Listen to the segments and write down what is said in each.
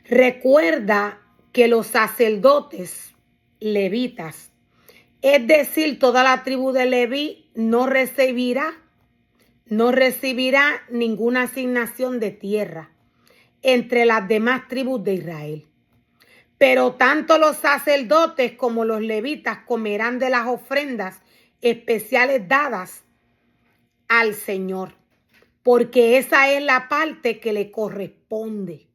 Recuerda que los sacerdotes levitas, es decir, toda la tribu de Leví, no recibirá ninguna asignación de tierra entre las demás tribus de Israel. Pero tanto los sacerdotes como los levitas comerán de las ofrendas especiales dadas al Señor, porque esa es la parte que le corresponde.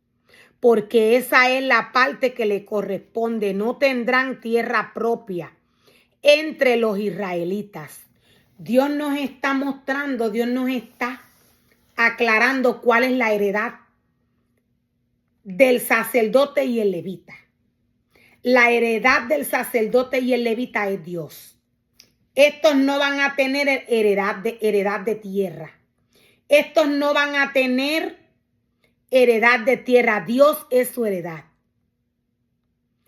Porque esa es la parte que le corresponde. No tendrán tierra propia entre los israelitas. Dios nos está mostrando, Dios nos está aclarando cuál es la heredad del sacerdote y el levita. La heredad del sacerdote y el levita es Dios. Estos no van a tener heredad de tierra. Estos no van a tener heredad de tierra. Dios es su heredad.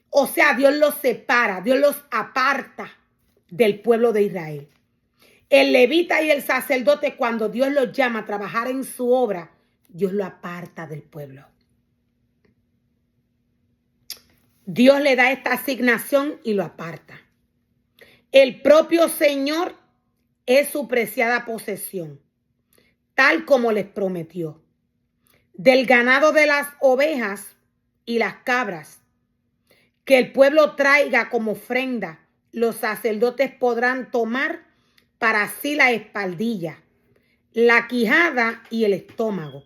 O sea, Dios los separa, Dios los aparta del pueblo de Israel. El levita y el sacerdote, cuando Dios los llama a trabajar en su obra, Dios lo aparta del pueblo. Dios le da esta asignación y lo aparta. El propio Señor es su preciada posesión, tal como les prometió. Del ganado de las ovejas y las cabras que el pueblo traiga como ofrenda, los sacerdotes podrán tomar para sí la espaldilla, la quijada y el estómago.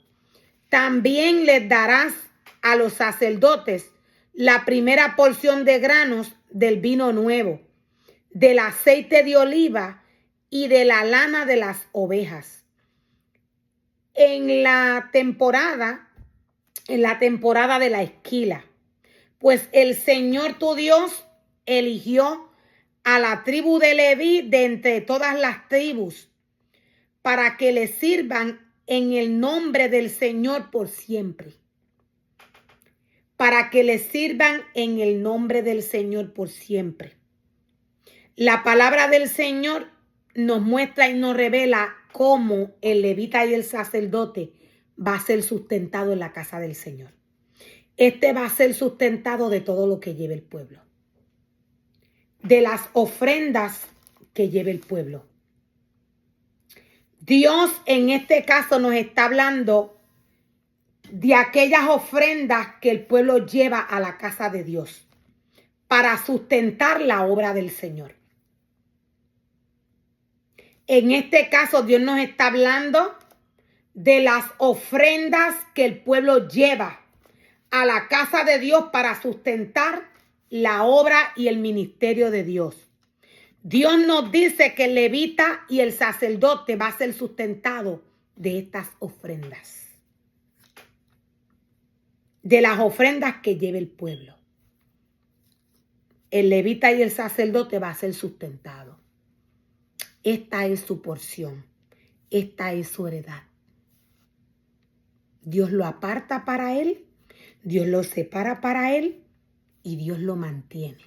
También les darás a los sacerdotes la primera porción de granos del vino nuevo, del aceite de oliva y de la lana de las ovejas. En la temporada de la esquila, pues el Señor tu Dios eligió a la tribu de Leví de entre todas las tribus para que le sirvan en el nombre del Señor por siempre. Para que le sirvan en el nombre del Señor por siempre. La palabra del Señor nos muestra y nos revela cómo el levita y el sacerdote va a ser sustentado en la casa del Señor. Este va a ser sustentado de todo lo que lleve el pueblo. De las ofrendas que lleve el pueblo. Dios en este caso nos está hablando de aquellas ofrendas que el pueblo lleva a la casa de Dios para sustentar la obra del Señor. En este caso Dios nos está hablando de las ofrendas que el pueblo lleva a la casa de Dios para sustentar la obra y el ministerio de Dios. Dios nos dice que el levita y el sacerdote va a ser sustentado de estas ofrendas. De las ofrendas que lleve el pueblo. El levita y el sacerdote va a ser sustentado. Esta es su porción. Esta es su heredad. Dios lo aparta para él. Dios lo separa para él. Y Dios lo mantiene.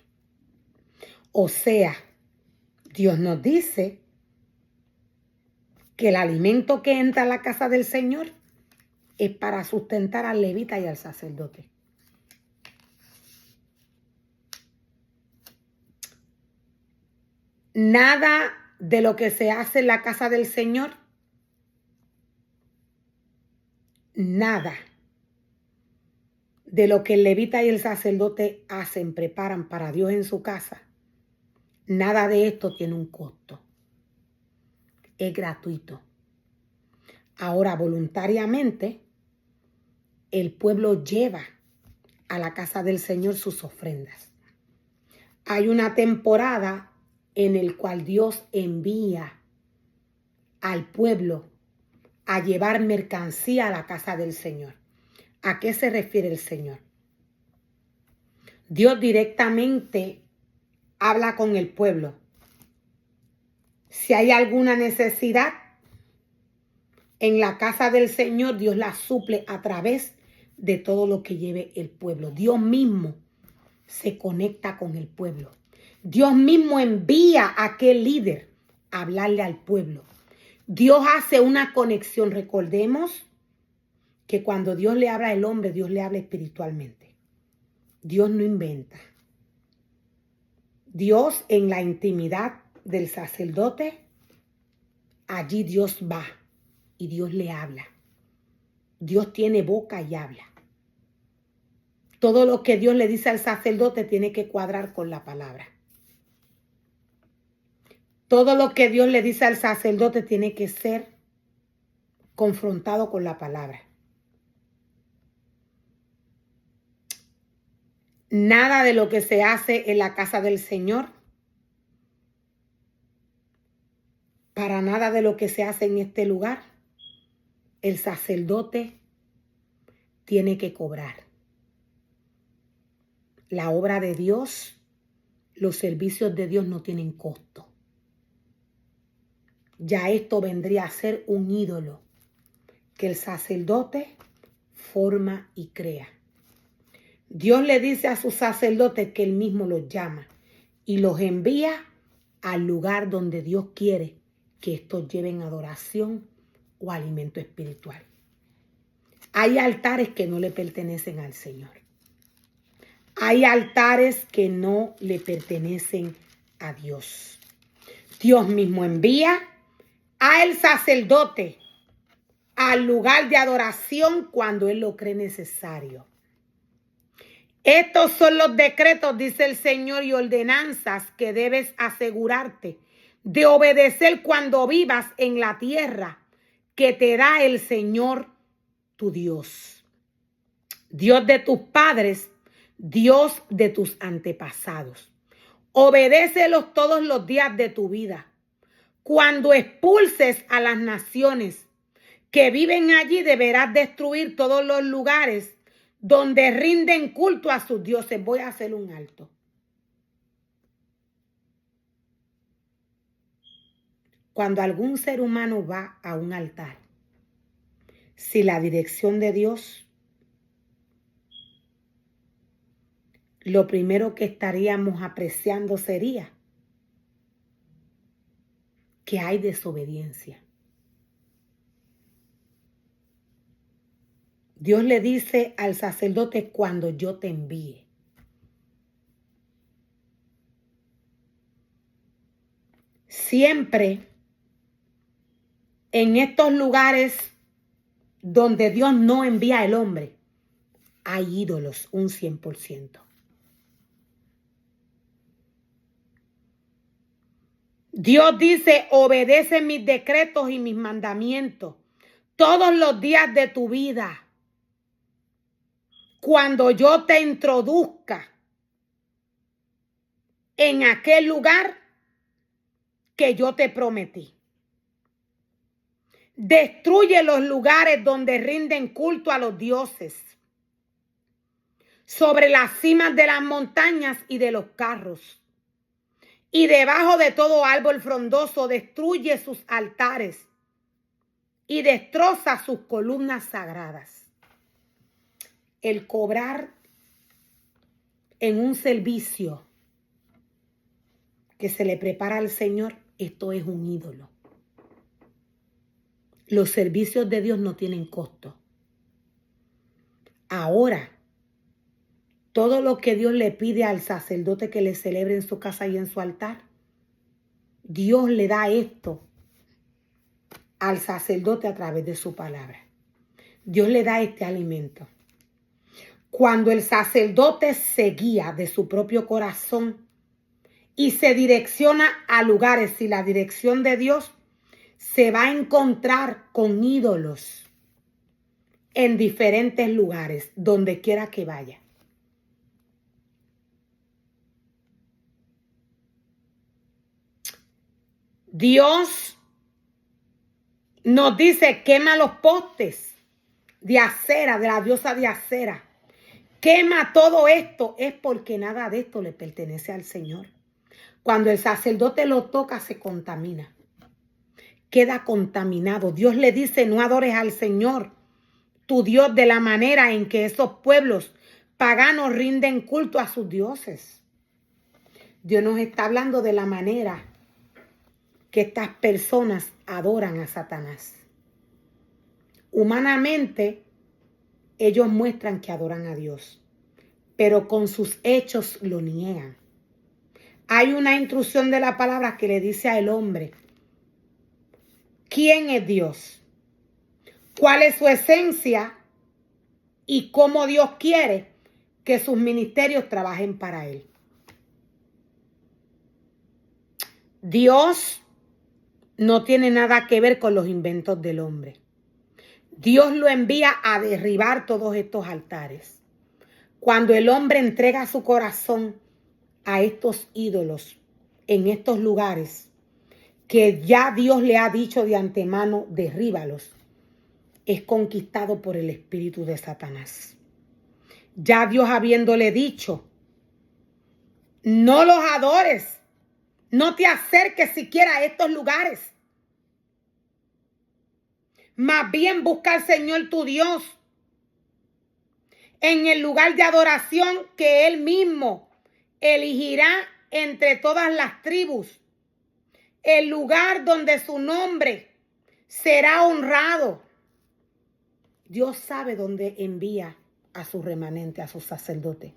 O sea, Dios nos dice que el alimento que entra a la casa del Señor es para sustentar al levita y al sacerdote. Nada de lo que se hace en la casa del Señor, nada de lo que el levita y el sacerdote hacen, preparan para Dios en su casa, nada de esto tiene un costo. Es gratuito. Ahora, voluntariamente, el pueblo lleva a la casa del Señor sus ofrendas. Hay una temporada en el cual Dios envía al pueblo a llevar mercancía a la casa del Señor. ¿A qué se refiere el Señor? Dios directamente habla con el pueblo. Si hay alguna necesidad en la casa del Señor, Dios la suple a través de todo lo que lleve el pueblo. Dios mismo se conecta con el pueblo. Dios mismo envía a aquel líder a hablarle al pueblo. Dios hace una conexión. Recordemos que cuando Dios le habla al hombre, Dios le habla espiritualmente. Dios no inventa. Dios en la intimidad del sacerdote, allí Dios va y Dios le habla. Dios tiene boca y habla. Todo lo que Dios le dice al sacerdote tiene que cuadrar con la palabra. Todo lo que Dios le dice al sacerdote tiene que ser confrontado con la palabra. Nada de lo que se hace en la casa del Señor, para nada de lo que se hace en este lugar, el sacerdote tiene que cobrar. La obra de Dios, los servicios de Dios no tienen costo. Ya esto vendría a ser un ídolo que el sacerdote forma y crea. Dios le dice a sus sacerdotes que él mismo los llama y los envía al lugar donde Dios quiere que estos lleven adoración o alimento espiritual. Hay altares que no le pertenecen al Señor. Hay altares que no le pertenecen a Dios. Dios mismo envía al sacerdote al lugar de adoración cuando él lo cree necesario. Estos son los decretos, dice el Señor, y ordenanzas que debes asegurarte de obedecer cuando vivas en la tierra que te da el Señor tu Dios. Dios de tus padres, Dios de tus antepasados. Obedécelos todos los días de tu vida. Cuando expulses a las naciones que viven allí, deberás destruir todos los lugares donde rinden culto a sus dioses. Voy a hacer un alto. Cuando algún ser humano va a un altar, si la dirección de Dios, lo primero que estaríamos apreciando sería que hay desobediencia. Dios le dice al sacerdote cuando yo te envíe. Siempre en estos lugares donde Dios no envía al hombre, hay ídolos, un 100%. Dios dice, obedece mis decretos y mis mandamientos todos los días de tu vida. Cuando yo te introduzca en aquel lugar que yo te prometí. Destruye los lugares donde rinden culto a los dioses. Sobre las cimas de las montañas y de los carros. Y debajo de todo árbol frondoso destruye sus altares y destroza sus columnas sagradas. El cobrar en un servicio que se le prepara al Señor, esto es un ídolo. Los servicios de Dios no tienen costo. Ahora, todo lo que Dios le pide al sacerdote que le celebre en su casa y en su altar, Dios le da esto al sacerdote a través de su palabra. Dios le da este alimento. Cuando el sacerdote se guía de su propio corazón y se direcciona a lugares sin la dirección de Dios, se va a encontrar con ídolos en diferentes lugares, donde quiera que vaya. Dios nos dice, quema los postes de acera, de la diosa de acera. Quema todo esto. Es porque nada de esto le pertenece al Señor. Cuando el sacerdote lo toca, se contamina. Queda contaminado. Dios le dice, no adores al Señor, tu Dios, de la manera en que esos pueblos paganos rinden culto a sus dioses. Dios nos está hablando de la manera que estas personas adoran a Satanás. Humanamente, ellos muestran que adoran a Dios, pero con sus hechos lo niegan. Hay una instrucción de la palabra que le dice al hombre, ¿quién es Dios? ¿Cuál es su esencia? Y cómo Dios quiere que sus ministerios trabajen para Él. Dios no tiene nada que ver con los inventos del hombre. Dios lo envía a derribar todos estos altares. Cuando el hombre entrega su corazón a estos ídolos en estos lugares que ya Dios le ha dicho de antemano, derríbalos, es conquistado por el espíritu de Satanás. Ya Dios habiéndole dicho, no los adores, no te acerques siquiera a estos lugares. Más bien busca al Señor tu Dios en el lugar de adoración que Él mismo elegirá entre todas las tribus. El lugar donde su nombre será honrado. Dios sabe dónde envía a su remanente, a sus sacerdotes.